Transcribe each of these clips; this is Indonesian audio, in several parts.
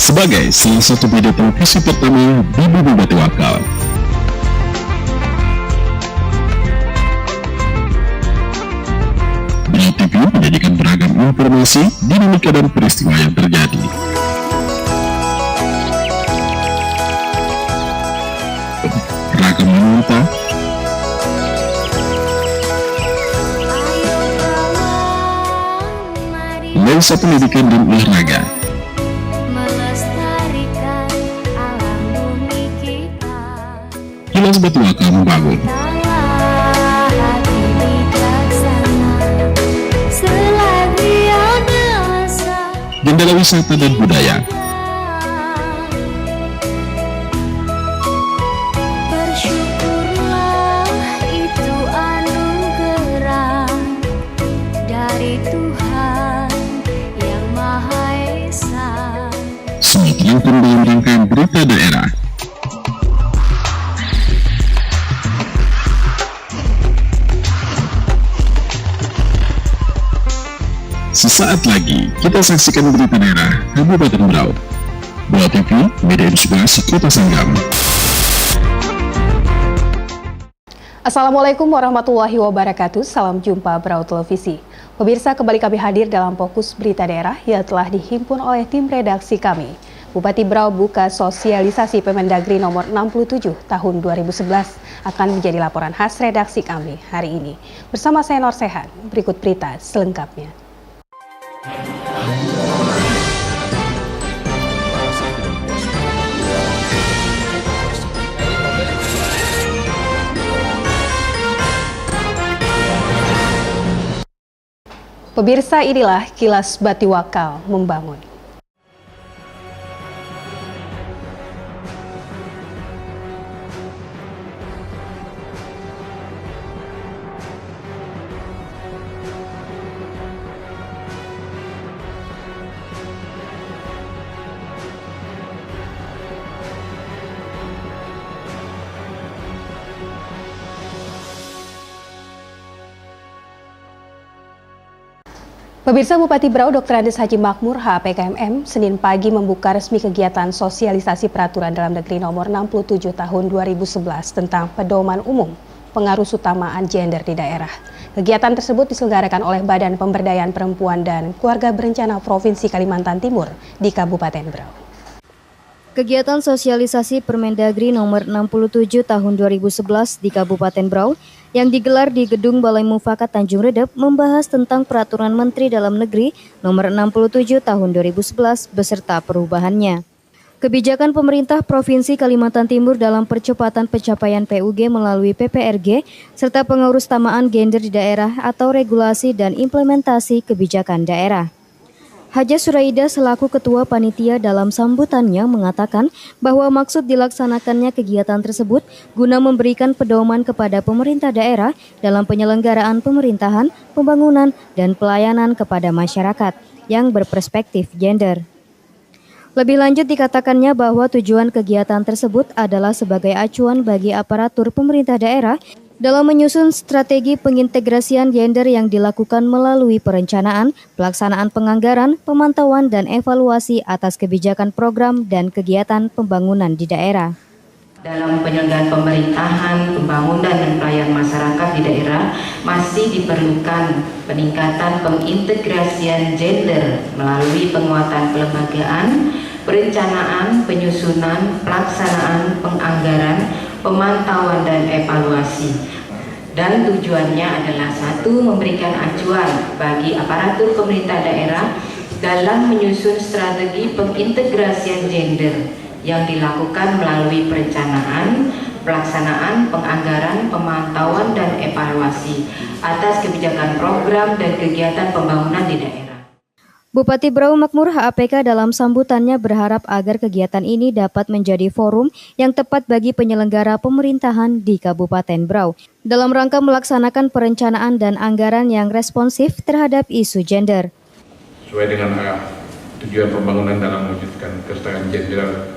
Sebagai salah satu media televisi pertama di Bumi Batu Akal, Brau TV menyajikan beragam informasi, dinamika dan peristiwa yang terjadi. Ragam wanita, lensa pendidikan dan olahraga, Kilas Batu Akal membangun. Jendela wisata dan budaya. Bersyukurlah itu anugerah dari Tuhan yang Maha Esa. Semua terangkum dalam rangkaian berita daerah. Sesaat lagi kita saksikan berita daerah Kabupaten Brau. Brau TV, media inspirasi Kota Sanggam. Assalamualaikum warahmatullahi wabarakatuh. Salam jumpa Brau Televisi. Pemirsa, kembali kami hadir dalam fokus berita daerah yang telah dihimpun oleh tim redaksi kami. Bupati Brau buka sosialisasi Permendagri nomor 67 tahun 2011 akan menjadi laporan khas redaksi kami hari ini. Bersama saya Nur Sehan, berikut berita selengkapnya. Pemirsa, inilah kilas Batu Akal membangun. Pemirsa, Bupati Brau Dr. Andes Haji Makmur HPKMM Senin pagi membuka resmi kegiatan sosialisasi peraturan dalam negeri nomor 67 tahun 2011 tentang pedoman umum pengarusutamaan gender di daerah. Kegiatan tersebut diselenggarakan oleh Badan Pemberdayaan Perempuan dan Keluarga Berencana Provinsi Kalimantan Timur di Kabupaten Brau. Kegiatan sosialisasi Permendagri nomor 67 tahun 2011 di Kabupaten Brau yang digelar di Gedung Balai Mufakat Tanjung Redep membahas tentang Peraturan Menteri Dalam Negeri nomor 67 tahun 2011 beserta perubahannya. Kebijakan pemerintah Provinsi Kalimantan Timur dalam percepatan pencapaian PUG melalui PPRG serta pengarustamaan gender di daerah atau regulasi dan implementasi kebijakan daerah. Haja Suraida selaku Ketua Panitia dalam sambutannya mengatakan bahwa maksud dilaksanakannya kegiatan tersebut guna memberikan pedoman kepada pemerintah daerah dalam penyelenggaraan pemerintahan, pembangunan, dan pelayanan kepada masyarakat yang berperspektif gender. Lebih lanjut dikatakannya bahwa tujuan kegiatan tersebut adalah sebagai acuan bagi aparatur pemerintah daerah dalam menyusun strategi pengintegrasian gender yang dilakukan melalui perencanaan, pelaksanaan penganggaran, pemantauan, dan evaluasi atas kebijakan program dan kegiatan pembangunan di daerah. Dalam penyelenggaraan pemerintahan, pembangunan, dan pelayanan masyarakat di daerah masih diperlukan peningkatan pengintegrasian gender melalui penguatan kelembagaan, perencanaan, penyusunan, pelaksanaan, penganggaran, pemantauan dan evaluasi. Dan tujuannya adalah satu, memberikan acuan bagi aparatur pemerintah daerah dalam menyusun strategi pengintegrasian gender yang dilakukan melalui perencanaan, pelaksanaan, penganggaran, pemantauan, dan evaluasi atas kebijakan program dan kegiatan pembangunan di daerah. Bupati Berau Makmur HAPK dalam sambutannya berharap agar kegiatan ini dapat menjadi forum yang tepat bagi penyelenggara pemerintahan di Kabupaten Berau dalam rangka melaksanakan perencanaan dan anggaran yang responsif terhadap isu gender. Sesuai dengan arah tujuan pembangunan dalam mewujudkan kesetaraan gender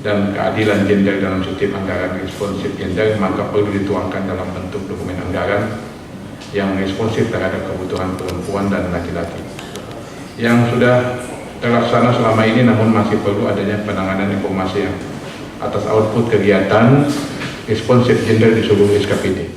dan keadilan gender dalam setiap anggaran responsif gender, maka perlu dituangkan dalam bentuk dokumen anggaran yang responsif terhadap kebutuhan perempuan dan laki-laki. Yang sudah terlaksana selama ini, namun masih perlu adanya penanganan informasi yang atas output kegiatan responsif gender di seluruh SKPD.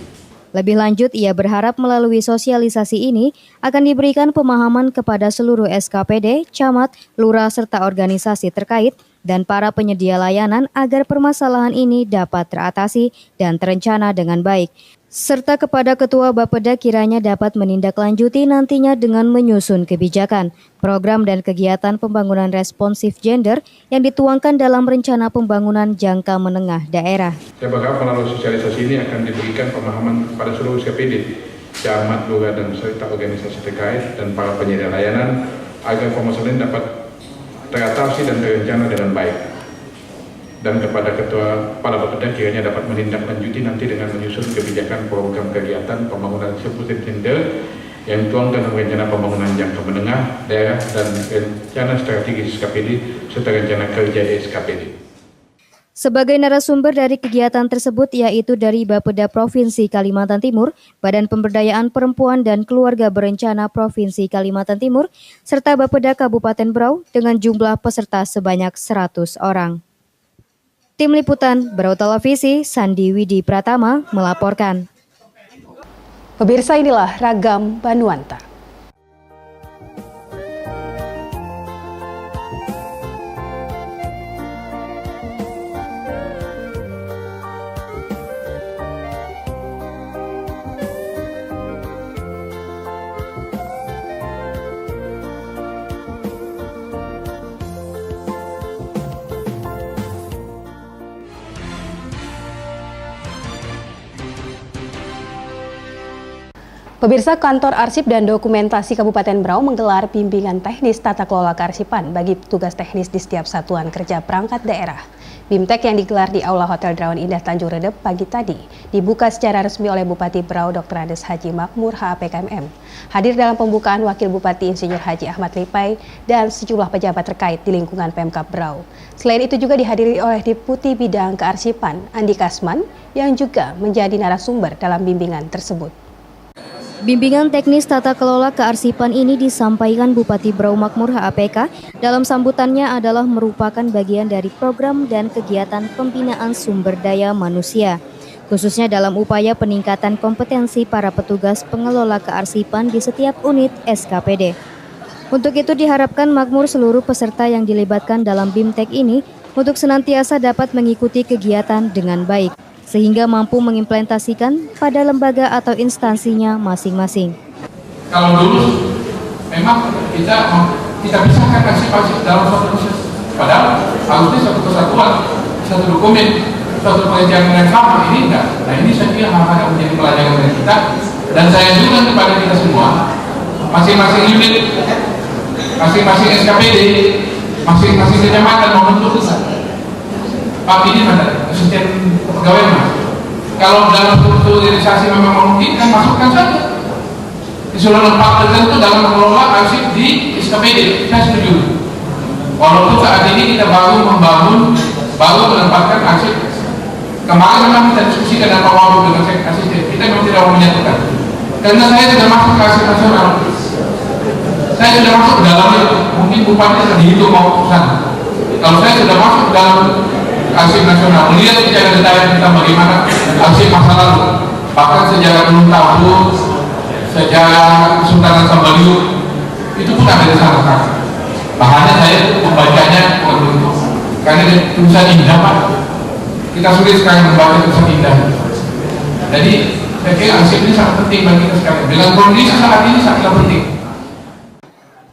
Lebih lanjut, ia berharap melalui sosialisasi ini akan diberikan pemahaman kepada seluruh SKPD, camat, lurah, serta organisasi terkait dan para penyedia layanan agar permasalahan ini dapat teratasi dan terencana dengan baik. Serta kepada Ketua Bapeda kiranya dapat menindaklanjuti nantinya dengan menyusun kebijakan, program dan kegiatan pembangunan responsif gender yang dituangkan dalam rencana pembangunan jangka menengah daerah. Saya berharap melalui sosialisasi ini akan diberikan pemahaman pada seluruh SKPD, camat, lurah, dan serta organisasi terkait dan para penyedia layanan agar permasalahan ini dapat teratasi dan terencana dengan baik. Dan kepada Ketua Kepala Bapeda kiranya dapat menindaklanjuti nanti dengan menyusun kebijakan program kegiatan pembangunan responsif gender yang dituangkan dalam rencana pembangunan jangka menengah daerah dan rencana strategis SKPD serta rencana kerja SKPD. Sebagai narasumber dari kegiatan tersebut yaitu dari Bapeda Provinsi Kalimantan Timur, Badan Pemberdayaan Perempuan dan Keluarga Berencana Provinsi Kalimantan Timur, serta Bapeda Kabupaten Berau dengan jumlah peserta sebanyak 100 orang. Tim Liputan Berau Televisi, Sandi Widi Pratama melaporkan. Pemirsa, inilah Ragam Banuanta. Pemirsa, Kantor Arsip dan Dokumentasi Kabupaten Berau menggelar bimbingan teknis tata kelola kearsipan bagi petugas teknis di setiap satuan kerja perangkat daerah. BIMTEK yang digelar di Aula Hotel Drawan Indah Tanjung Redep pagi tadi dibuka secara resmi oleh Bupati Berau Dr. Andes Haji Makmur HAPKMM. Hadir dalam pembukaan Wakil Bupati Insinyur Haji Ahmad Lipai dan sejumlah pejabat terkait di lingkungan Pemkab Berau. Selain itu juga dihadiri oleh Deputi Bidang Kearsipan Andi Kasman yang juga menjadi narasumber dalam bimbingan tersebut. Bimbingan teknis tata kelola kearsipan ini disampaikan Bupati Berau Makmur HAPK dalam sambutannya adalah merupakan bagian dari program dan kegiatan pembinaan sumber daya manusia, khususnya dalam upaya peningkatan kompetensi para petugas pengelola kearsipan di setiap unit SKPD. Untuk itu diharapkan makmur seluruh peserta yang dilibatkan dalam BIMTEK ini untuk senantiasa dapat mengikuti kegiatan dengan baik, sehingga mampu mengimplementasikan pada lembaga atau instansinya masing-masing. Kalau dulu memang kita pisahkan arsip dalam suatu proses, padahal harusnya satu kesatuan, satu dokumen, suatu perencanaan yang sama. Ini enggak. Nah, ini saya kira akan menjadi pelajaran dari kita, dan saya juga kepada kita semua, masing-masing unit, masing-masing SKPD, masing-masing kecamatan membentuk Pak ini mana asisten pegawai mas. Kalau dalam struktur organisasi memang memungkinkan, masukkan saja. Di seluruh tempat tertentu dalam mengelola arsip di SKPD, saya setuju. Walaupun saat ini kita baru menempatkan arsip. Kemarin memang kita diskusikan dengan Pak Wabub dengan asisten. Kita memang tidak mau menyatukan. Karena saya sudah masuk ke arsip nasional. Saya sudah masuk ke dalamnya. Mungkin bupati sudah dihitung mau ke sana. Kalau saya sudah masuk ke dalam arsip nasional, melihat secara detail tentang bagaimana arsip masa lalu, bahkan sejarah Gunung Tawur, sejarah Kesultanan Sambaliu, itu pun ada di sana sekarang. Makanya saya membacanya karena tulisan indah, Pak. Kita sulit sekarang membaca tulisan indah. Jadi saya kira arsip ini sangat penting bagi kita sekarang. Dengan kondisi saat ini sangat penting.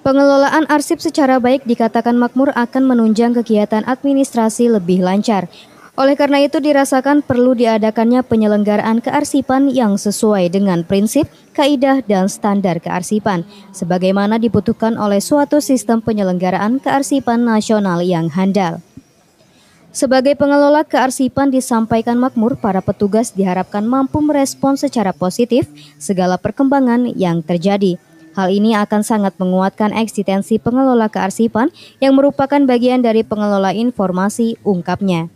Pengelolaan arsip secara baik dikatakan makmur akan menunjang kegiatan administrasi lebih lancar. Oleh karena itu dirasakan perlu diadakannya penyelenggaraan kearsipan yang sesuai dengan prinsip, kaidah, dan standar kearsipan, sebagaimana dibutuhkan oleh suatu sistem penyelenggaraan kearsipan nasional yang handal. Sebagai pengelola kearsipan disampaikan makmur, para petugas diharapkan mampu merespons secara positif segala perkembangan yang terjadi. Hal ini akan sangat menguatkan eksistensi pengelola kearsipan yang merupakan bagian dari pengelola informasi, ungkapnya.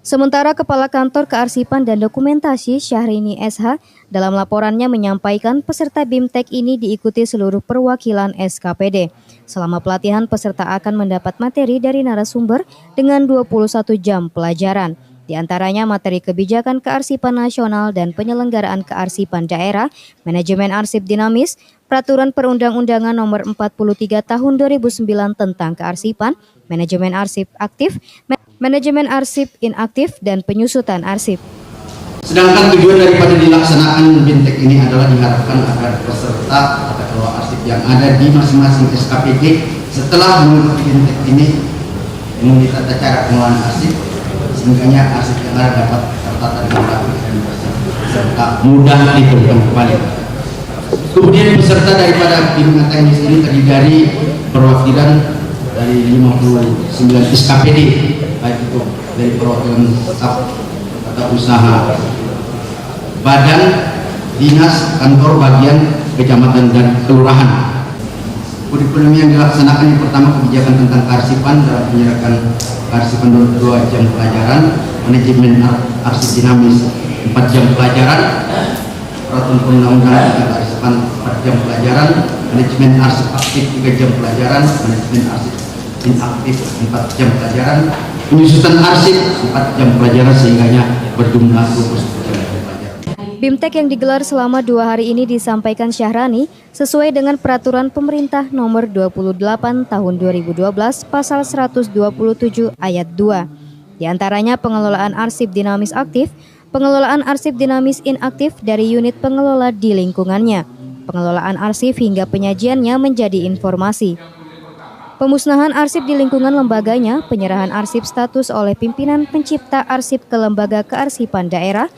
Sementara Kepala Kantor Kearsipan dan Dokumentasi Syahrini SH dalam laporannya menyampaikan peserta BIMTEK ini diikuti seluruh perwakilan SKPD. Selama pelatihan, peserta akan mendapat materi dari narasumber dengan 21 jam pelajaran. Di antaranya materi kebijakan kearsipan nasional dan penyelenggaraan kearsipan daerah, manajemen arsip dinamis, peraturan perundang-undangan nomor 43 tahun 2009 tentang kearsipan, manajemen arsip aktif, manajemen arsip inaktif, dan penyusutan arsip. Sedangkan tujuan daripada dilaksanakan BIMTEK ini adalah diharapkan agar peserta tata kelola arsip yang ada di masing-masing SKPD setelah mengikuti BIMTEK ini mengikuti tata cara pengelolaan arsip, sehingga arsip yang ada dapat tertata dengan rapi dan bersih serta mudah dipulihkan kembali. Kemudian peserta daripada bimbingan teknis ini terdiri dari perwakilan dari 59 SKPD, baik itu dari perwakilan staf atau usaha, badan, dinas, kantor, bagian, kecamatan, dan kelurahan. Kurikulum yang dilaksanakan yang pertama kebijakan tentang kearsipan dalam penyerahan kearsipan 2 jam pelajaran, manajemen arsip dinamis 4 jam pelajaran, peraturan perundang-undangan tentang kearsipan 4 jam pelajaran, manajemen arsip aktif 3 jam pelajaran, manajemen arsip inaktif 4 jam pelajaran, penyusutan arsip 4 jam pelajaran, sehingganya berjumlah 20 jam pelajaran. BIMTEK yang digelar selama 2 hari ini disampaikan Syahrani sesuai dengan peraturan pemerintah nomor 28 tahun 2012 pasal 127 ayat 2. Di antaranya pengelolaan arsip dinamis aktif, pengelolaan arsip dinamis inaktif dari unit pengelola di lingkungannya, pengelolaan arsip hingga penyajiannya menjadi informasi, pemusnahan arsip di lingkungan lembaganya, penyerahan arsip status oleh pimpinan pencipta arsip ke lembaga kearsipan daerah,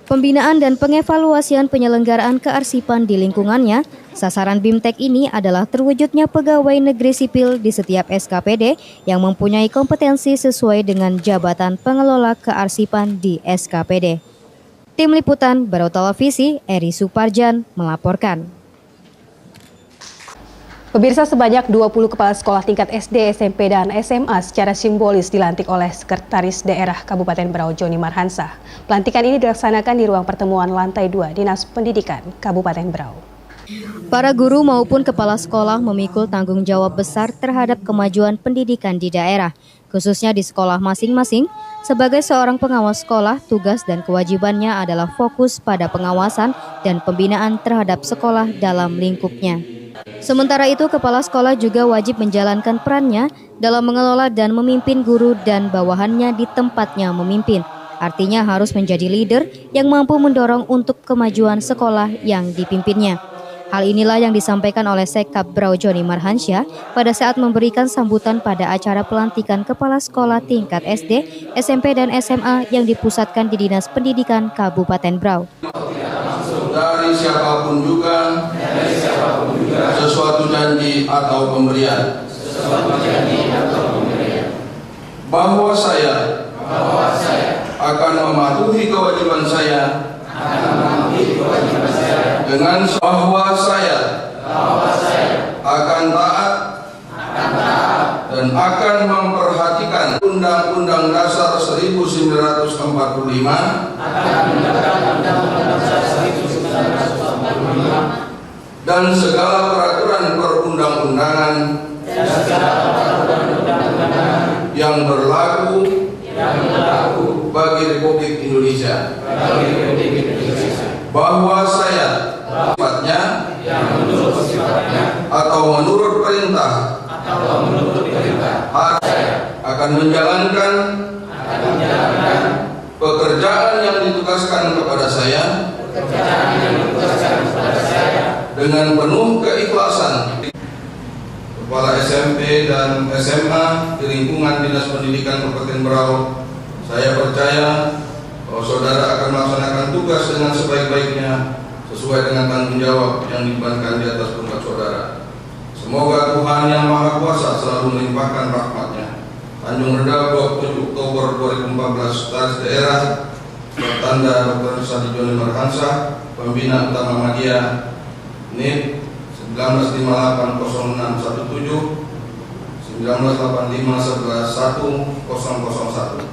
pembinaan dan pengevaluasian penyelenggaraan kearsipan di lingkungannya. Sasaran BIMTEK ini adalah terwujudnya pegawai negeri sipil di setiap SKPD yang mempunyai kompetensi sesuai dengan jabatan pengelola kearsipan di SKPD. Tim Liputan Barau Televisi, Eri Suparjan melaporkan. Pemirsa, sebanyak 20 kepala sekolah tingkat SD, SMP, dan SMA secara simbolis dilantik oleh Sekretaris Daerah Kabupaten Berau Joni Marhansah. Pelantikan ini dilaksanakan di ruang pertemuan lantai 2 Dinas Pendidikan Kabupaten Berau. Para guru maupun kepala sekolah memikul tanggung jawab besar terhadap kemajuan pendidikan di daerah, khususnya di sekolah masing-masing. Sebagai seorang pengawas sekolah, tugas dan kewajibannya adalah fokus pada pengawasan dan pembinaan terhadap sekolah dalam lingkupnya. Sementara itu, kepala sekolah juga wajib menjalankan perannya dalam mengelola dan memimpin guru dan bawahannya di tempatnya memimpin. Artinya harus menjadi leader yang mampu mendorong untuk kemajuan sekolah yang dipimpinnya. Hal inilah yang disampaikan oleh Sekap Berau Joni Marhansah pada saat memberikan sambutan pada acara pelantikan kepala sekolah tingkat SD, SMP, dan SMA yang dipusatkan di Dinas Pendidikan Kabupaten Berau. Dari siapapun juga, sesuatu janji atau pemberian, bahwa saya akan mematuhi kewajiban saya, dengan bahwa saya akan taat dan akan memperhatikan Undang-Undang Dasar 1945 dan segala peraturan perundang-undangan yang berlaku bagi Republik Indonesia, bahwa saya atau menurut perintah akan menjalankan pekerjaan yang ditugaskan kepada saya dengan penuh keikhlasan. kepala SMP dan SMA di lingkungan Dinas Pendidikan Kabupaten Berau. Saya percaya bahwa saudara akan melaksanakan tugas dengan sebaik-baiknya sesuai dengan tanggung jawab yang dibebankan di atas pundak saudara. Semoga Tuhan Yang Maha Kuasa selalu melimpahkan rahmat-Nya. Tanjung Redap, 27 Oktober 2014, Garis Daerah bertanda Dr. Sadi Joni Marhansyah, Pembina Utama Madya, NIP 19580617 1985111001.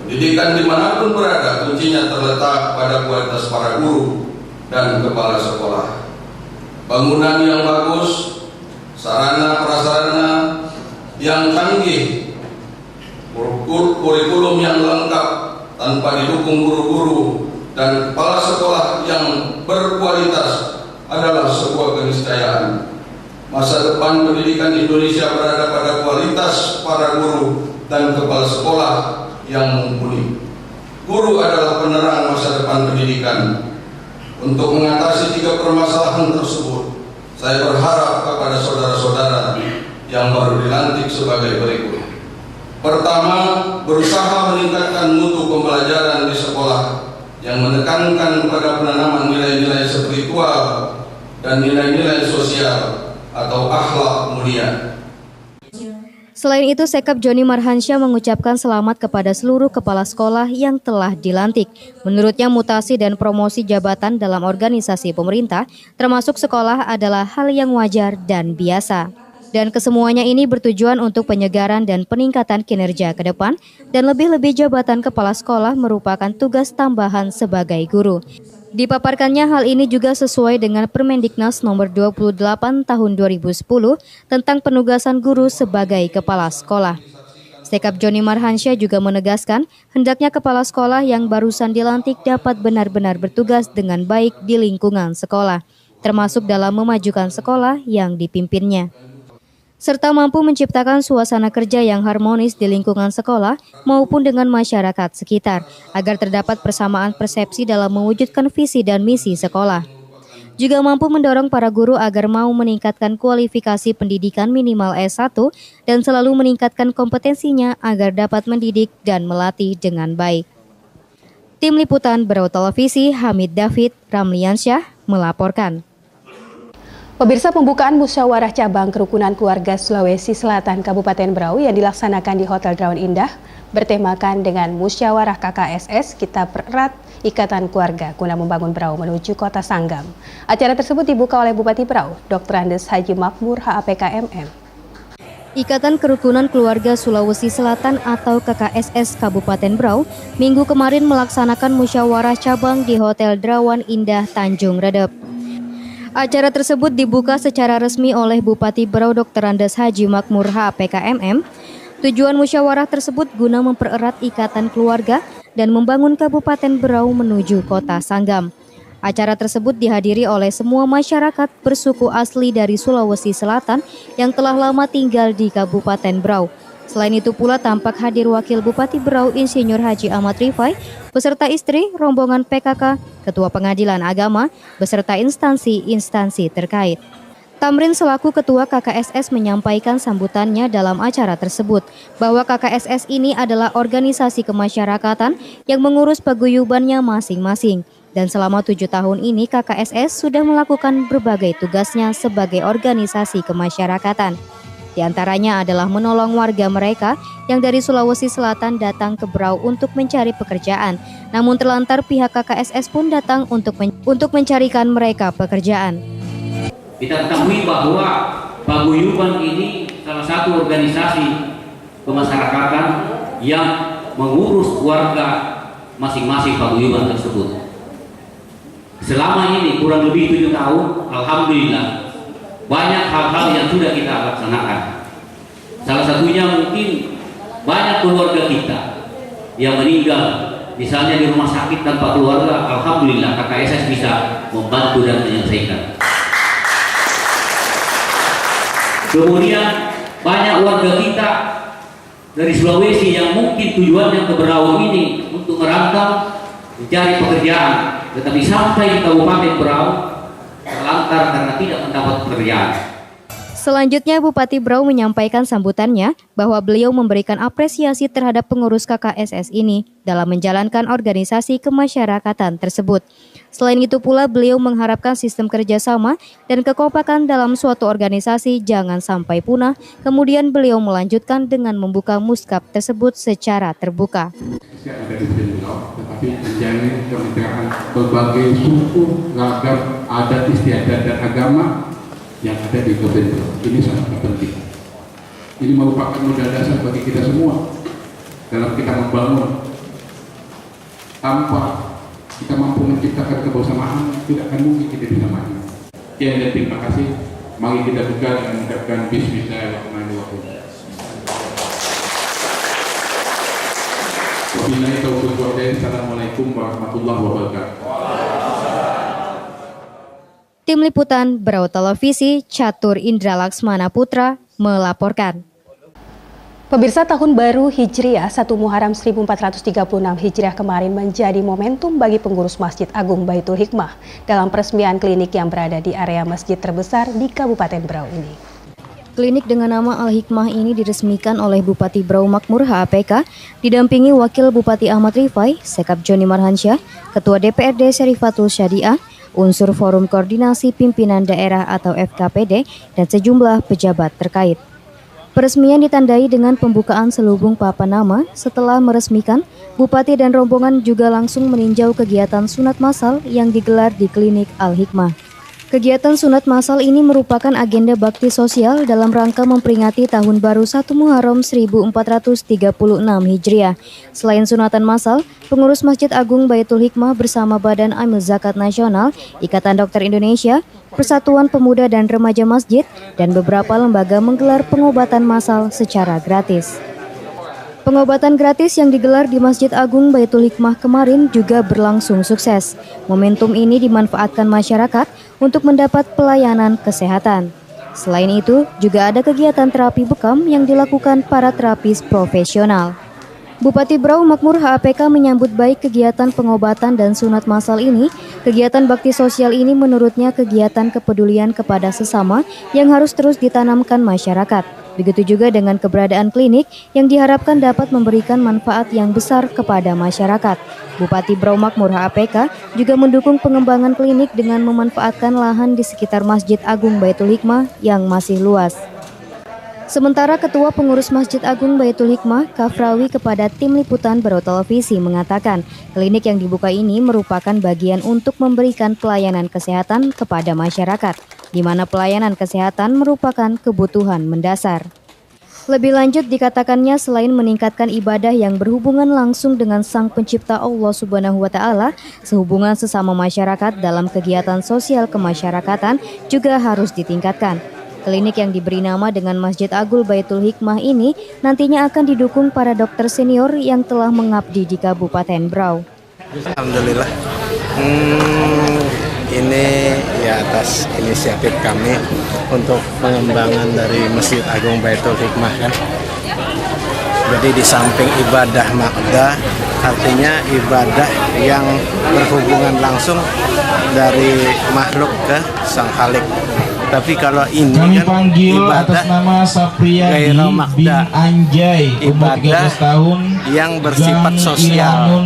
Pendidikan dimanapun berada, kuncinya terletak pada kualitas para guru dan kepala sekolah. Bangunan yang bagus, sarana prasarana yang canggih, kurikulum yang lengkap tanpa didukung guru-guru dan kepala sekolah yang berkualitas adalah sebuah keniscayaan. Masa depan pendidikan Indonesia berada pada kualitas para guru dan kepala sekolah yang mumpuni. Guru adalah penerang masa depan pendidikan. Untuk mengatasi 3 permasalahan tersebut, saya berharap kepada saudara-saudara yang baru dilantik sebagai berikut. Pertama, berusaha meningkatkan mutu pembelajaran di sekolah yang menekankan pada penanaman nilai-nilai spiritual dan nilai-nilai sosial atau akhlak mulia. Selain itu, Sekap Joni Marhansyah mengucapkan selamat kepada seluruh kepala sekolah yang telah dilantik. Menurutnya, mutasi dan promosi jabatan dalam organisasi pemerintah, termasuk sekolah, adalah hal yang wajar dan biasa. Dan kesemuanya ini bertujuan untuk penyegaran dan peningkatan kinerja ke depan, dan lebih-lebih jabatan kepala sekolah merupakan tugas tambahan sebagai guru. Dipaparkannya hal ini juga sesuai dengan Permendiknas nomor 28 tahun 2010 tentang penugasan guru sebagai kepala sekolah. Sekap Joni Marhansyah juga menegaskan hendaknya kepala sekolah yang barusan dilantik dapat benar-benar bertugas dengan baik di lingkungan sekolah, termasuk dalam memajukan sekolah yang dipimpinnya, serta mampu menciptakan suasana kerja yang harmonis di lingkungan sekolah maupun dengan masyarakat sekitar, agar terdapat persamaan persepsi dalam mewujudkan visi dan misi sekolah. Juga mampu mendorong para guru agar mau meningkatkan kualifikasi pendidikan minimal S1 dan selalu meningkatkan kompetensinya agar dapat mendidik dan melatih dengan baik. Tim Liputan Berau Televisi, Hamid David, Ramliansyah melaporkan. Pemirsa, pembukaan musyawarah cabang kerukunan keluarga Sulawesi Selatan Kabupaten Berau yang dilaksanakan di Hotel Drawan Indah bertemakan dengan musyawarah KKSS kita pererat ikatan keluarga guna membangun Berau menuju kota Sanggam. Acara tersebut dibuka oleh Bupati Berau, Dr. Andes Haji Makmur HAPKMM. Ikatan Kerukunan Keluarga Sulawesi Selatan atau KKSS Kabupaten Berau minggu kemarin melaksanakan musyawarah cabang di Hotel Drawan Indah Tanjung Redep. Acara tersebut dibuka secara resmi oleh Bupati Berau Dr. Andes Haji Makmur HAPKMM. Tujuan musyawarah tersebut guna mempererat ikatan keluarga dan membangun Kabupaten Berau menuju kota Sanggam. Acara tersebut dihadiri oleh semua masyarakat bersuku asli dari Sulawesi Selatan yang telah lama tinggal di Kabupaten Berau. Selain itu pula tampak hadir Wakil Bupati Berau Insinyur Haji Ahmad Rifai, beserta istri, rombongan PKK, Ketua Pengadilan Agama, beserta instansi-instansi terkait. Tamrin selaku Ketua KKSS menyampaikan sambutannya dalam acara tersebut, bahwa KKSS ini adalah organisasi kemasyarakatan yang mengurus paguyubannya masing-masing. Dan selama 7 tahun ini KKSS sudah melakukan berbagai tugasnya sebagai organisasi kemasyarakatan. Di antaranya adalah menolong warga mereka yang dari Sulawesi Selatan datang ke Berau untuk mencari pekerjaan. Namun terlantar pihak KKSS pun datang untuk mencarikan mereka pekerjaan. Kita ketahui bahwa paguyuban ini salah satu organisasi kemasyarakatan yang mengurus warga masing-masing paguyuban tersebut. Selama ini kurang lebih 7 tahun, alhamdulillah banyak hal-hal yang sudah kita laksanakan. Salah satunya mungkin banyak keluarga kita yang meninggal, misalnya di rumah sakit tanpa keluarga, alhamdulillah KKSS bisa membantu dan menyelesaikan. Kemudian banyak warga kita dari Sulawesi yang mungkin tujuannya ke Berau ini untuk merantau mencari pekerjaan, tetapi sampai di Kabupaten Berau terlantar karena tidak mendapat pekerjaan. Selanjutnya, Bupati Berau menyampaikan sambutannya bahwa beliau memberikan apresiasi terhadap pengurus KKSS ini dalam menjalankan organisasi kemasyarakatan tersebut. Selain itu pula, beliau mengharapkan sistem kerjasama dan kekompakan dalam suatu organisasi jangan sampai punah. Kemudian beliau melanjutkan dengan membuka muskap tersebut secara terbuka. Ada di Berau, tetapi menjalin kemitraan berbagai suku, ragam, adat istiadat dan agama yang ada di Kabupaten Berau. Ini sangat penting. Ini merupakan modal dasar bagi kita semua dalam kita membangun. Tanpa kita mampu menciptakan kebersamaan, tidak akan mungkin kita bisa maju. Sekian dan terima kasih. Mari kita buka dengan mengucapkan Bismillahirrahmanirrahim. Wabillahi taufiq wal hidayah. Assalamualaikum warahmatullahi wabarakatuh. Tim Liputan Berau Televisi, Catur Indra Laksmana Putra melaporkan. Pemirsa, tahun baru Hijriah 1 Muharram 1436 Hijriah kemarin menjadi momentum bagi pengurus Masjid Agung Baitul Hikmah dalam peresmian klinik yang berada di area masjid terbesar di Kabupaten Berau ini. Klinik dengan nama Al-Hikmah ini diresmikan oleh Bupati Berau Makmur HAPK, didampingi Wakil Bupati Ahmad Rifai, Sekap Joni Marhansyah, Ketua DPRD Syarifatul Syadiah, unsur Forum Koordinasi Pimpinan Daerah atau FKPD, dan sejumlah pejabat terkait. Peresmian ditandai dengan pembukaan selubung papan nama. Setelah meresmikan, Bupati dan rombongan juga langsung meninjau kegiatan sunat massal yang digelar di klinik Al-Hikmah. Kegiatan sunat massal ini merupakan agenda bakti sosial dalam rangka memperingati Tahun Baru 1 Muharram 1436 Hijriah. Selain sunatan massal, pengurus Masjid Agung Baitul Hikmah bersama Badan Amil Zakat Nasional, Ikatan Dokter Indonesia, Persatuan Pemuda dan Remaja Masjid, dan beberapa lembaga menggelar pengobatan massal secara gratis. Pengobatan gratis yang digelar di Masjid Agung Baitul Hikmah kemarin juga berlangsung sukses. Momentum ini dimanfaatkan masyarakat untuk mendapat pelayanan kesehatan. Selain itu, juga ada kegiatan terapi bekam yang dilakukan para terapis profesional. Bupati Berau Makmur HAPK menyambut baik kegiatan pengobatan dan sunat massal ini. Kegiatan bakti sosial ini menurutnya kegiatan kepedulian kepada sesama yang harus terus ditanamkan masyarakat. Begitu juga dengan keberadaan klinik yang diharapkan dapat memberikan manfaat yang besar kepada masyarakat. Bupati Berau Makmur HAPK juga mendukung pengembangan klinik dengan memanfaatkan lahan di sekitar Masjid Agung Baitul Hikmah yang masih luas. Sementara Ketua Pengurus Masjid Agung Baitul Hikmah, Kafrawi, kepada Tim Liputan Berau Televisi mengatakan, klinik yang dibuka ini merupakan bagian untuk memberikan pelayanan kesehatan kepada masyarakat, di mana pelayanan kesehatan merupakan kebutuhan mendasar. Lebih lanjut dikatakannya, selain meningkatkan ibadah yang berhubungan langsung dengan Sang Pencipta Allah Subhanahu wa Ta'ala, sehubungan sesama masyarakat dalam kegiatan sosial kemasyarakatan juga harus ditingkatkan. Klinik yang diberi nama dengan Masjid Agung Baitul Hikmah ini nantinya akan didukung para dokter senior yang telah mengabdi di Kabupaten Berau. Alhamdulillah, ini ya atas inisiatif kami untuk pengembangan dari Masjid Agung Baitul Hikmah kan. Jadi di samping ibadah makda, artinya ibadah yang berhubungan langsung dari makhluk ke Sang Khalik. Tapi kalau ini kami kan ibadah atas nama Sapriyadi bin Anjay, ibadah tahun yang bersifat sosial.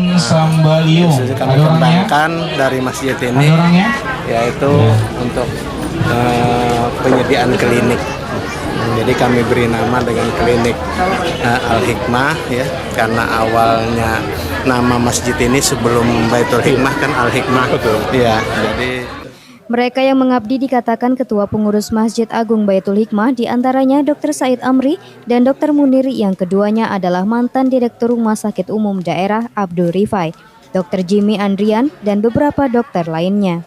Kami kembangkan dari masjid ini, yaitu untuk penyediaan klinik. Jadi kami beri nama dengan klinik Al-Hikmah ya, karena awalnya nama masjid ini sebelum Baitul Hikmah kan Al-Hikmah. Ya, jadi mereka yang mengabdi dikatakan Ketua Pengurus Masjid Agung Baitul Hikmah, diantaranya Dr. Said Amri dan Dr. Munir, yang keduanya adalah mantan Direktur Rumah Sakit Umum Daerah Abdul Rifai, Dr. Jimmy Andrian, dan beberapa dokter lainnya.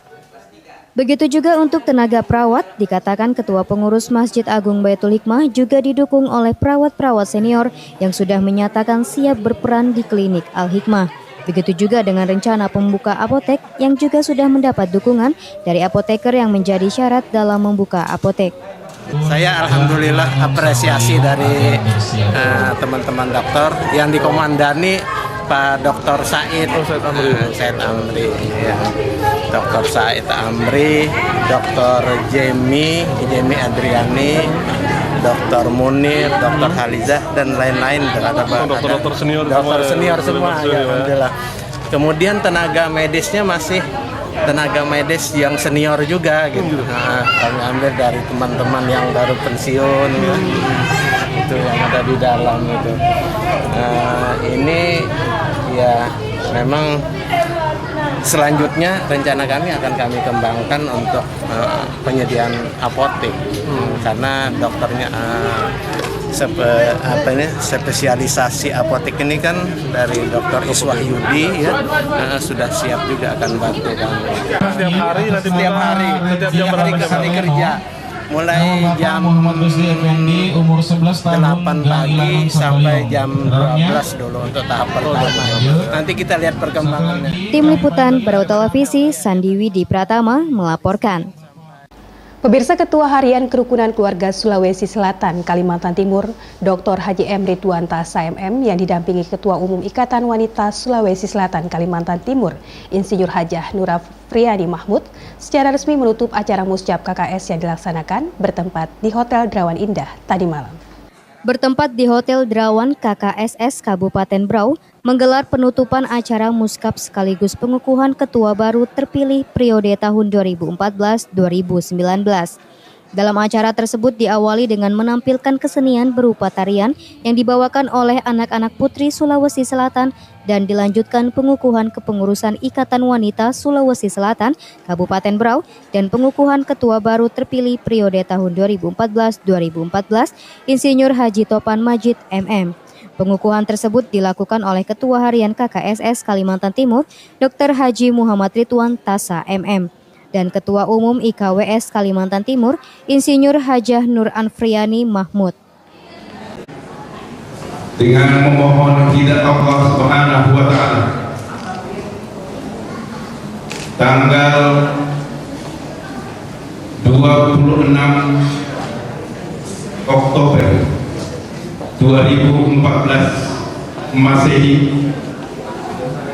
Begitu juga untuk tenaga perawat, dikatakan Ketua Pengurus Masjid Agung Baitul Hikmah juga didukung oleh perawat-perawat senior yang sudah menyatakan siap berperan di klinik Al-Hikmah. Begitu juga dengan rencana pembuka apotek yang juga sudah mendapat dukungan dari apoteker yang menjadi syarat dalam membuka apotek. Saya alhamdulillah apresiasi dari teman-teman dokter yang dikomandani Pak Dr. Said Amri, ya. Dr. Said Amri, Dr. Jemi Adriani, Dr. Munir, Dr. Halizah dan lain-lain. Dokter senior semua, ya, alhamdulillah. Kemudian tenaga medisnya masih tenaga medis yang senior juga gitu. Nah, kami ambil dari teman-teman yang baru pensiun, ya. Itu yang ada di dalam itu. Ini ya memang selanjutnya rencana kami akan kami kembangkan untuk penyediaan apotek, karena dokternya spesialisasi apotek ini kan dari Dr. Iswah Yudi, ya, sudah siap juga akan bantu kami. Setiap hari kerja. Mulai jam 8 pagi sampai jam 12 dulu untuk tahap pertama. Nanti kita lihat perkembangannya. Tim Liputan Brau Televisi, Sandi Widi Pratama melaporkan. Pemirsa, Ketua Harian Kerukunan Keluarga Sulawesi Selatan, Kalimantan Timur, Dr. Haji M. Ridwan Tasa MM yang didampingi Ketua Umum Ikatan Wanita Sulawesi Selatan, Kalimantan Timur, Insinyur Hajah Nur Afriyani Mahmud, secara resmi menutup acara Musjab KKS yang dilaksanakan bertempat di Hotel Derawan Indah tadi malam. Bertempat di Hotel Derawan KKSS Kabupaten Brau, menggelar penutupan acara muskap sekaligus pengukuhan ketua baru terpilih periode tahun 2014-2019. Dalam acara tersebut diawali dengan menampilkan kesenian berupa tarian yang dibawakan oleh anak-anak putri Sulawesi Selatan dan dilanjutkan pengukuhan kepengurusan Ikatan Wanita Sulawesi Selatan Kabupaten Brau dan pengukuhan ketua baru terpilih periode tahun 2014-2014 Insinyur Haji Topan Majid MM. Pengukuhan tersebut dilakukan oleh Ketua Harian KKSS Kalimantan Timur Dr. Haji Muhammad Ridwan Tasa MM dan Ketua Umum IKWS Kalimantan Timur Insinyur Hajah Nur Afriyani Mahmud. Dengan memohon hidayah Allah Subhanahu wa taala, tanggal 26 Oktober 2014 Masehi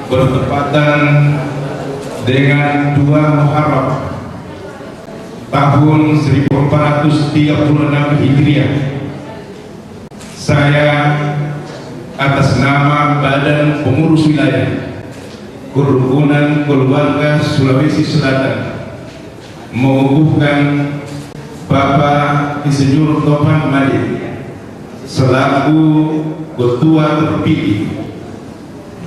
bertepatan dengan 2 Muharram tahun 1436 Hijriah, saya atas nama Badan Pengurus Wilayah Kerukunan Keluarga Sulawesi Selatan mengukuhkan Bapak Insinyur Topan Majid selaku Ketua terpilih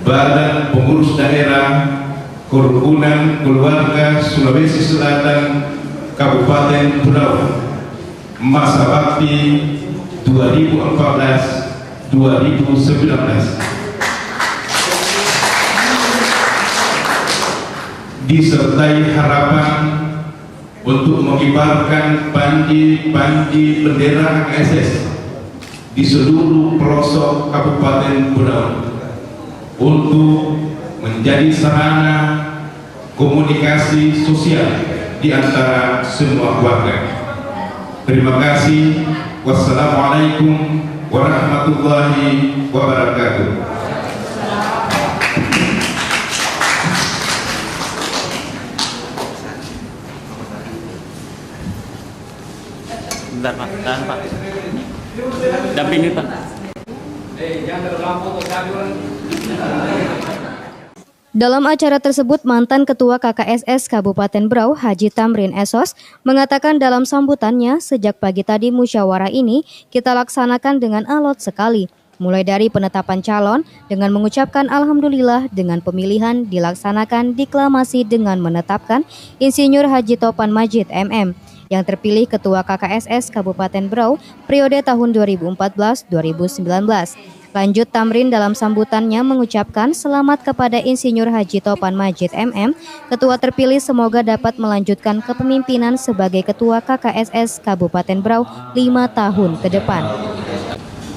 Badan Pengurus Daerah Kerukunan Keluarga Sulawesi Selatan Kabupaten Brau masa bakti 2014-2019. Disertai harapan untuk mengibarkan panji-panji bendera KKSS di seluruh pelosok Kabupaten Brau untuk menjadi sarana komunikasi sosial di antara semua warga. Terima kasih. Wassalamualaikum warahmatullahi wabarakatuh. Bentar Pak, tahan Pak. Dampingi Pak. Dalam acara tersebut, mantan Ketua KKSS Kabupaten Brau, Haji Tamrin Esos, mengatakan dalam sambutannya, sejak pagi tadi musyawarah ini kita laksanakan dengan alot sekali. Mulai dari penetapan calon dengan mengucapkan Alhamdulillah dengan pemilihan dilaksanakan deklamasi dengan menetapkan Insinyur Haji Topan Majid MM yang terpilih Ketua KKSS Kabupaten Brau periode tahun 2014-2019. Lanjut Tamrin dalam sambutannya mengucapkan selamat kepada Insinyur Haji Topan Majid MM, Ketua terpilih semoga dapat melanjutkan kepemimpinan sebagai Ketua KKSS Kabupaten Berau 5 tahun ke depan.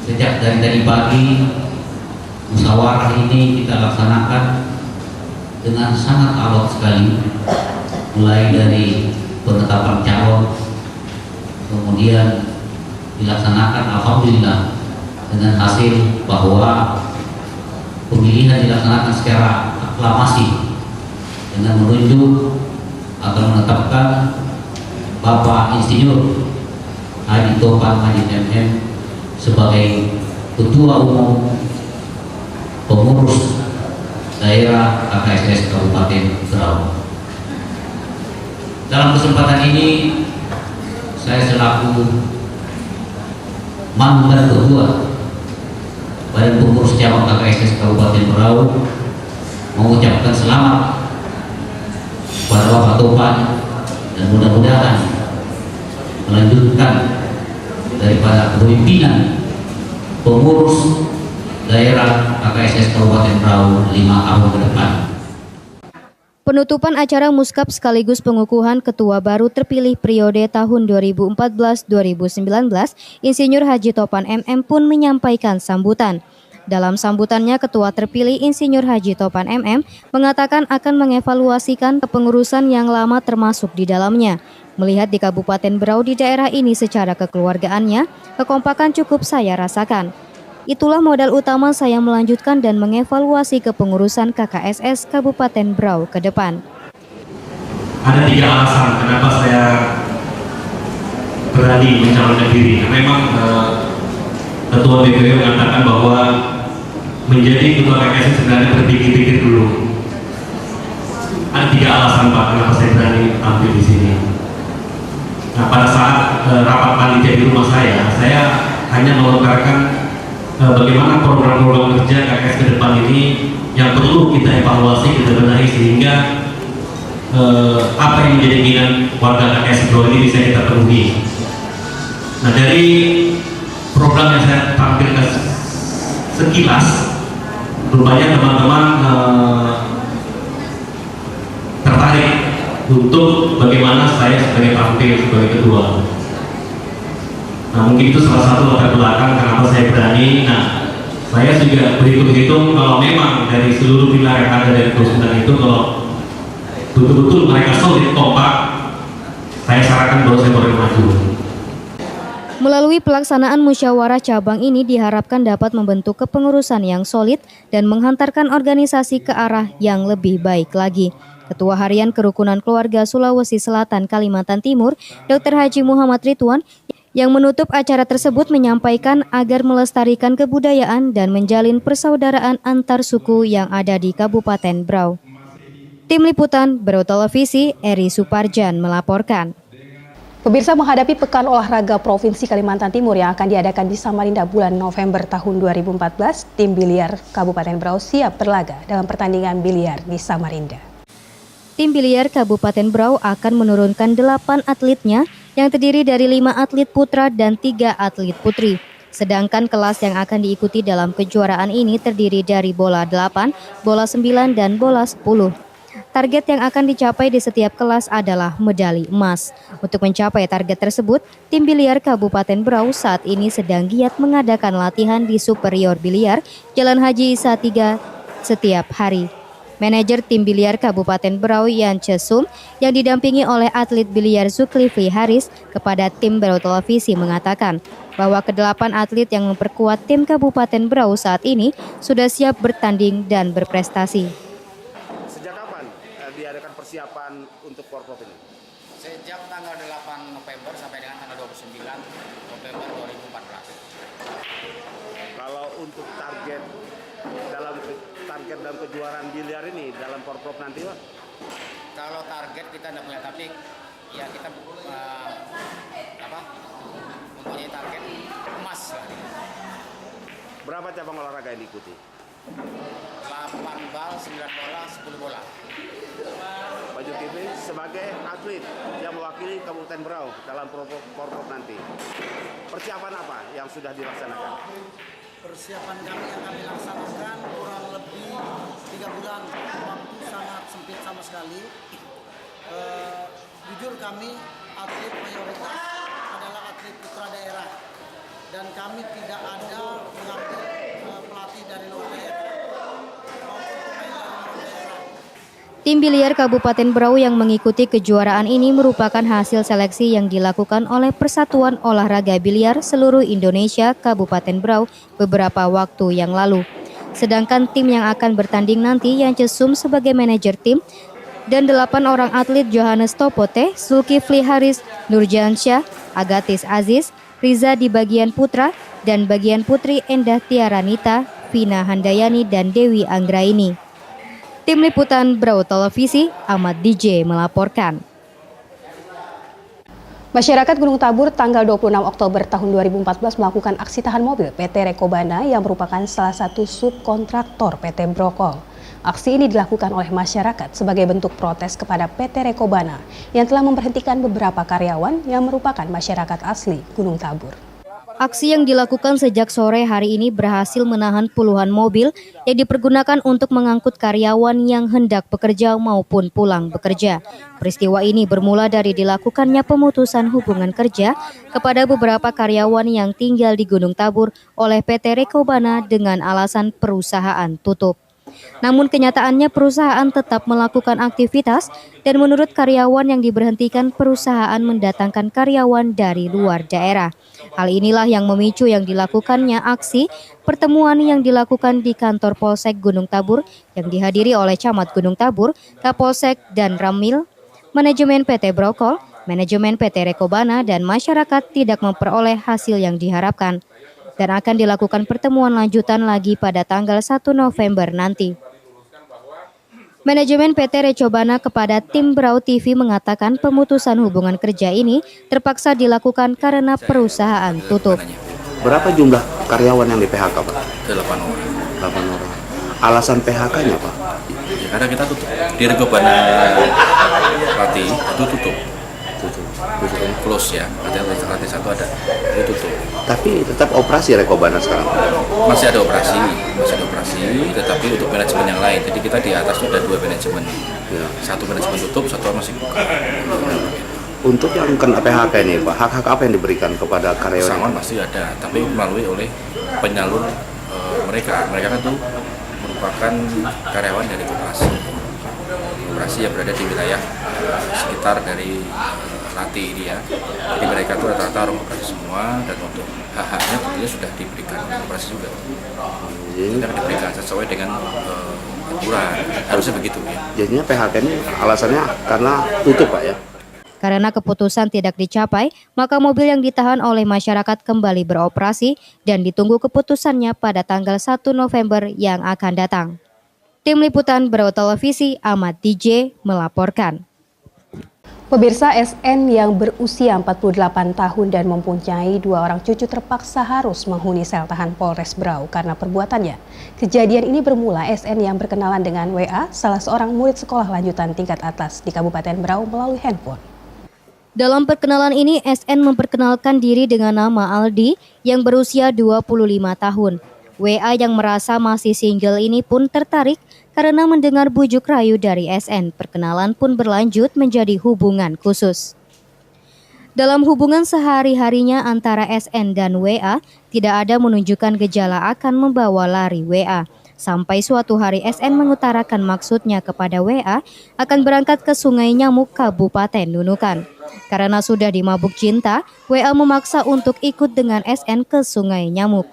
Sejak dari tadi pagi, musyawarah ini kita laksanakan dengan sangat alot sekali, mulai dari penetapan calon, kemudian dilaksanakan alhamdulillah dengan hasil bahwa pemilihan dilaksanakan secara aklamasi dengan menunjuk akan menetapkan Bapak Insinyur Haji Topan Majid MM sebagai Ketua Umum Pengurus Daerah KKSS Kabupaten Berau. Dalam kesempatan ini saya selaku mantan ketua Badan Pengurus Cabang KKSS Kabupaten Berau mengucapkan selamat kepada Bapak Topan dan mudah-mudahan melanjutkan daripada kepemimpinan pengurus daerah KKSS Kabupaten Berau 5 tahun ke depan. Penutupan acara muskap sekaligus pengukuhan ketua baru terpilih periode tahun 2014-2019, Insinyur Haji Topan MM pun menyampaikan sambutan. Dalam sambutannya, ketua terpilih Insinyur Haji Topan MM mengatakan akan mengevaluasikan kepengurusan yang lama termasuk di dalamnya. Melihat di Kabupaten Berau di daerah ini secara kekeluargaannya, kekompakan cukup saya rasakan. Itulah modal utama saya melanjutkan dan mengevaluasi kepengurusan KKSS Kabupaten Berau ke depan. Ada 3 alasan kenapa saya berani mencalonkan diri. Memang Ketua DPW mengatakan bahwa menjadi Ketua KKSS sebenarnya berpikir-pikir dulu. Ada 3 alasan Pak kenapa saya berani tampil di sini. Nah, pada saat rapat panitia di rumah saya hanya melontarkan bagaimana program-program kerja KKS ke depan ini yang perlu kita evaluasi, kita benahi sehingga apa yang menjadi keinginan warga KKS Berau ini bisa kita penuhi. Nah, dari program yang saya tampilkan sekilas, rupanya teman-teman tertarik untuk bagaimana saya sebagai tampil sebagai ketua. Nah, mungkin itu salah satu latar belakang kenapa saya berani. Nah, saya juga berhitung-hitung kalau memang dari seluruh pilar yang ada dari Kursundan itu, kalau betul-betul mereka solid, kompak, saya sarankan bahwa saya boleh maju. Melalui pelaksanaan musyawarah cabang ini diharapkan dapat membentuk kepengurusan yang solid dan menghantarkan organisasi ke arah yang lebih baik lagi. Ketua Harian Kerukunan Keluarga Sulawesi Selatan Kalimantan Timur, Dr. Haji Muhammad Ridwan, yang menutup acara tersebut menyampaikan agar melestarikan kebudayaan dan menjalin persaudaraan antar suku yang ada di Kabupaten Berau. Tim Liputan Berau Televisi, Eri Suparjan melaporkan. Pemirsa, menghadapi Pekan Olahraga Provinsi Kalimantan Timur yang akan diadakan di Samarinda bulan November tahun 2014, tim biliar Kabupaten Berau siap berlaga dalam pertandingan biliar di Samarinda. Tim biliar Kabupaten Berau akan menurunkan 8 atletnya yang terdiri dari 5 atlet putra dan 3 atlet putri. Sedangkan kelas yang akan diikuti dalam kejuaraan ini terdiri dari bola 8, bola 9, dan bola 10. Target yang akan dicapai di setiap kelas adalah medali emas. Untuk mencapai target tersebut, tim biliar Kabupaten Berau saat ini sedang giat mengadakan latihan di Superior Biliar Jalan Haji Isa 3 setiap hari. Manajer tim biliar Kabupaten Berau Yan Cesum yang didampingi oleh atlet biliar Zulkifli Haris kepada tim Berau Televisi mengatakan bahwa ke-8 atlet yang memperkuat tim Kabupaten Berau saat ini sudah siap bertanding dan berprestasi. Sejak kapan diadakan persiapan untuk Porprov ini? Sejak tanggal 8 November sampai dengan tanggal 29 November 2014. Kalau untuk target dalam kejuaraan biliar ini dalam Porprov nanti, Pak? Kalau target kita tidak punya, tapi ya kita mempunyai target emas lah. Berapa cabang olahraga yang diikuti? 8 bal, 9 bola, 10 bola. Pak Zulkifli sebagai atlet yang mewakili Kabupaten Berau dalam Porprov nanti, persiapan apa yang sudah dilaksanakan? persiapan kami yang kami laksanakan kurang lebih 3 bulan, waktu sangat sempit sama sekali. Jujur kami atlet mayoritas adalah atlet putra daerah dan kami tidak ada mengambil pelatih dari luar daerah maupun pemain dari luar daerah. Tim biliar Kabupaten Berau yang mengikuti kejuaraan ini merupakan hasil seleksi yang dilakukan oleh Persatuan Olahraga Biliar Seluruh Indonesia Kabupaten Berau beberapa waktu yang lalu. Sedangkan tim yang akan bertanding nanti Yance Sum sebagai manajer tim dan 8 orang atlet Johannes Topote, Zulkifli Haris, Nurjansyah, Agatis Aziz, Riza di bagian putra dan bagian putri Endah Tiaranita, Vina Handayani dan Dewi Anggraini. Tim Liputan Berau Televisi, Ahmad DJ melaporkan. Masyarakat Gunung Tabur tanggal 26 Oktober tahun 2014 melakukan aksi tahan mobil PT Rekobana yang merupakan salah satu subkontraktor PT Brokol. Aksi ini dilakukan oleh masyarakat sebagai bentuk protes kepada PT Rekobana yang telah memberhentikan beberapa karyawan yang merupakan masyarakat asli Gunung Tabur. Aksi yang dilakukan sejak sore hari ini berhasil menahan puluhan mobil yang dipergunakan untuk mengangkut karyawan yang hendak bekerja maupun pulang bekerja. Peristiwa ini bermula dari dilakukannya pemutusan hubungan kerja kepada beberapa karyawan yang tinggal di Gunung Tabur oleh PT Rekobana dengan alasan perusahaan tutup. Namun kenyataannya perusahaan tetap melakukan aktivitas dan menurut karyawan yang diberhentikan perusahaan mendatangkan karyawan dari luar daerah. Hal inilah yang memicu yang dilakukannya aksi pertemuan yang dilakukan di kantor Polsek Gunung Tabur yang dihadiri oleh Camat Gunung Tabur, Kapolsek dan Ramil, manajemen PT Brokol, manajemen PT Rekobana dan masyarakat tidak memperoleh hasil yang diharapkan. Dan akan dilakukan pertemuan lanjutan lagi pada tanggal 1 November nanti. Manajemen PT Rekobana kepada tim Berau TV mengatakan pemutusan hubungan kerja ini terpaksa dilakukan karena perusahaan tutup. Berapa jumlah karyawan yang di PHK, Pak? 8 orang. 8 orang. Alasan PHK-nya, Pak? Ya, karena kita tutup. Di Rekobana Latih itu tutup. Close ya, ada Latih 1 ada, itu tutup. Tapi tetap operasi Rekobana sekarang? Masih ada operasi, tetapi untuk manajemen yang lain. Jadi kita di atas itu ada 2 manajemen. Ya. 1 manajemen tutup, 1 masih buka. Untuk yang kena PHK ini, Pak, hak-hak apa yang diberikan kepada karyawan? Pesangon pasti ada, tapi melalui oleh penyalur mereka. Mereka kan itu merupakan karyawan dari koperasi yang berada di wilayah sekitar dari Latih ini ya. Jadi mereka itu rata-rata orang koperasi semua dan untuk hak-haknya tentunya sudah diberikan koperasi juga. Sudah diberikan sesuai dengan aturan. Harusnya begitu ya. Jadinya PHK ini alasannya karena tutup, Pak ya? Karena keputusan tidak dicapai, maka mobil yang ditahan oleh masyarakat kembali beroperasi dan ditunggu keputusannya pada tanggal 1 November yang akan datang. Tim Liputan Berau Televisi, Ahmad DJ melaporkan. Pemirsa, SN yang berusia 48 tahun dan mempunyai 2 orang cucu terpaksa harus menghuni sel tahan Polres Berau karena perbuatannya. Kejadian ini bermula SN yang berkenalan dengan WA, salah seorang murid sekolah lanjutan tingkat atas di Kabupaten Berau melalui handphone. Dalam perkenalan ini, SN memperkenalkan diri dengan nama Aldi yang berusia 25 tahun. WA yang merasa masih single ini pun tertarik karena mendengar bujuk rayu dari SN. Perkenalan pun berlanjut menjadi hubungan khusus. Dalam hubungan sehari-harinya antara SN dan WA, tidak ada menunjukkan gejala akan membawa lari WA. Sampai suatu hari SN mengutarakan maksudnya kepada WA akan berangkat ke Sungai Nyamuk, Kabupaten Nunukan. Karena sudah dimabuk cinta, WA memaksa untuk ikut dengan SN ke Sungai Nyamuk.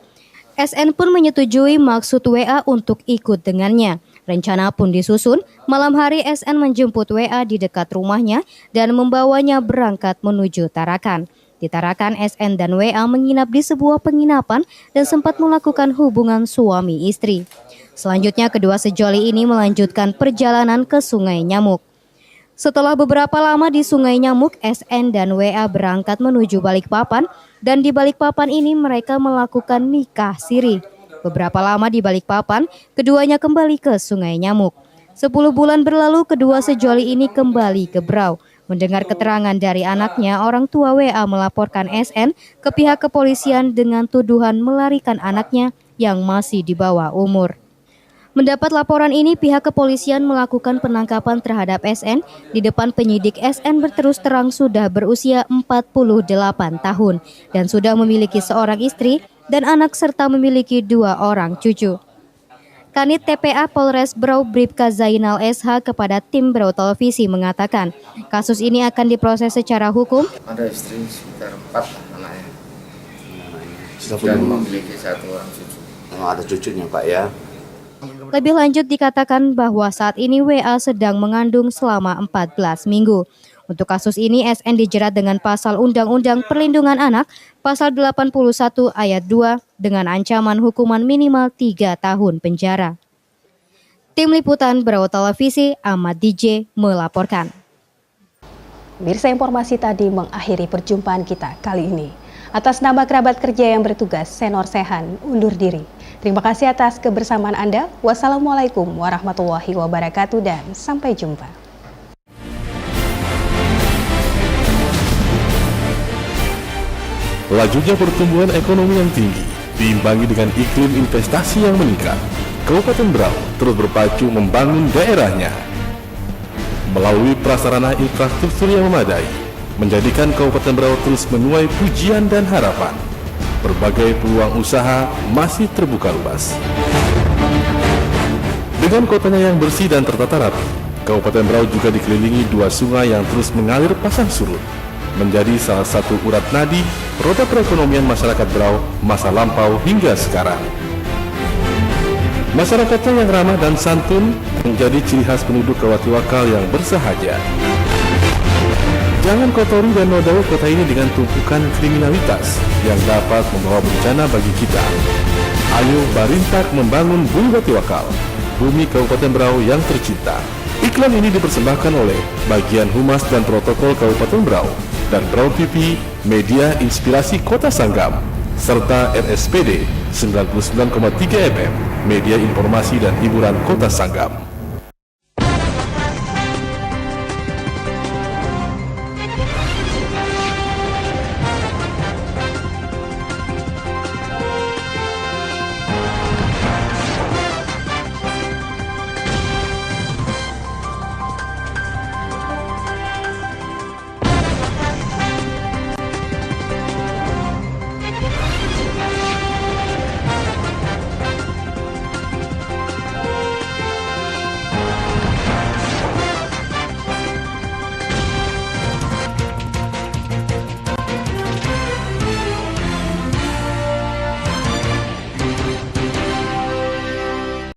SN pun menyetujui maksud WA untuk ikut dengannya. Rencana pun disusun, malam hari SN menjemput WA di dekat rumahnya dan membawanya berangkat menuju Tarakan. Di Tarakan, SN dan WA menginap di sebuah penginapan dan sempat melakukan hubungan suami istri. Selanjutnya kedua sejoli ini melanjutkan perjalanan ke Sungai Nyamuk. Setelah beberapa lama di Sungai Nyamuk, SN dan WA berangkat menuju Balikpapan dan di Balikpapan ini mereka melakukan nikah siri. Beberapa lama di Balikpapan, keduanya kembali ke Sungai Nyamuk. 10 bulan berlalu, kedua sejoli ini kembali ke Berau. Mendengar keterangan dari anaknya, orang tua WA melaporkan SN ke pihak kepolisian dengan tuduhan melarikan anaknya yang masih di bawah umur. Mendapat laporan ini, pihak kepolisian melakukan penangkapan terhadap SN di depan penyidik. SN berterus terang sudah berusia 48 tahun dan sudah memiliki seorang istri dan anak serta memiliki 2 orang cucu. Kanit TPA Polres Brau Bribka Zainal SH kepada tim Brau Televisi mengatakan kasus ini akan diproses secara hukum. Ada istri sekitar 4 anaknya dan memiliki 1 orang cucu. Ada cucunya Pak ya. Lebih lanjut dikatakan bahwa saat ini WA sedang mengandung selama 14 minggu. Untuk kasus ini SN dijerat dengan pasal Undang-Undang Perlindungan Anak pasal 81 ayat 2 dengan ancaman hukuman minimal 3 tahun penjara. Tim Liputan Brau Televisi, Ahmad DJ melaporkan. Pemirsa, informasi tadi mengakhiri perjumpaan kita kali ini. Atas nama kerabat kerja yang bertugas, Senor Sehan undur diri. Terima kasih atas kebersamaan Anda. Wassalamualaikum warahmatullahi wabarakatuh dan sampai jumpa. Lajunya pertumbuhan ekonomi yang tinggi diimbangi dengan iklim investasi yang meningkat. Kabupaten Brau terus berpacu membangun daerahnya. Melalui prasarana infrastruktur yang memadai, menjadikan Kabupaten Brau terus menuai pujian dan harapan. Berbagai peluang usaha masih terbuka luas. Dengan kotanya yang bersih dan tertata rapi, Kabupaten Brau juga dikelilingi 2 sungai yang terus mengalir pasang surut, menjadi salah satu urat nadi roda perekonomian masyarakat Brau masa lampau hingga sekarang. Masyarakatnya yang ramah dan santun menjadi ciri khas penduduk Kawatiwakal yang bersahaja. Jangan kotori dan nodai kota ini dengan tumpukan kriminalitas yang dapat membawa bencana bagi kita. Ayo barintak membangun Bumi Watiwakal, bumi Kabupaten Brau yang tercinta. Iklan ini dipersembahkan oleh Bagian Humas dan Protokol Kabupaten Brau dan Brau TV, media inspirasi Kota Sanggam, serta RSPD 99,3 FM, media informasi dan hiburan Kota Sanggam.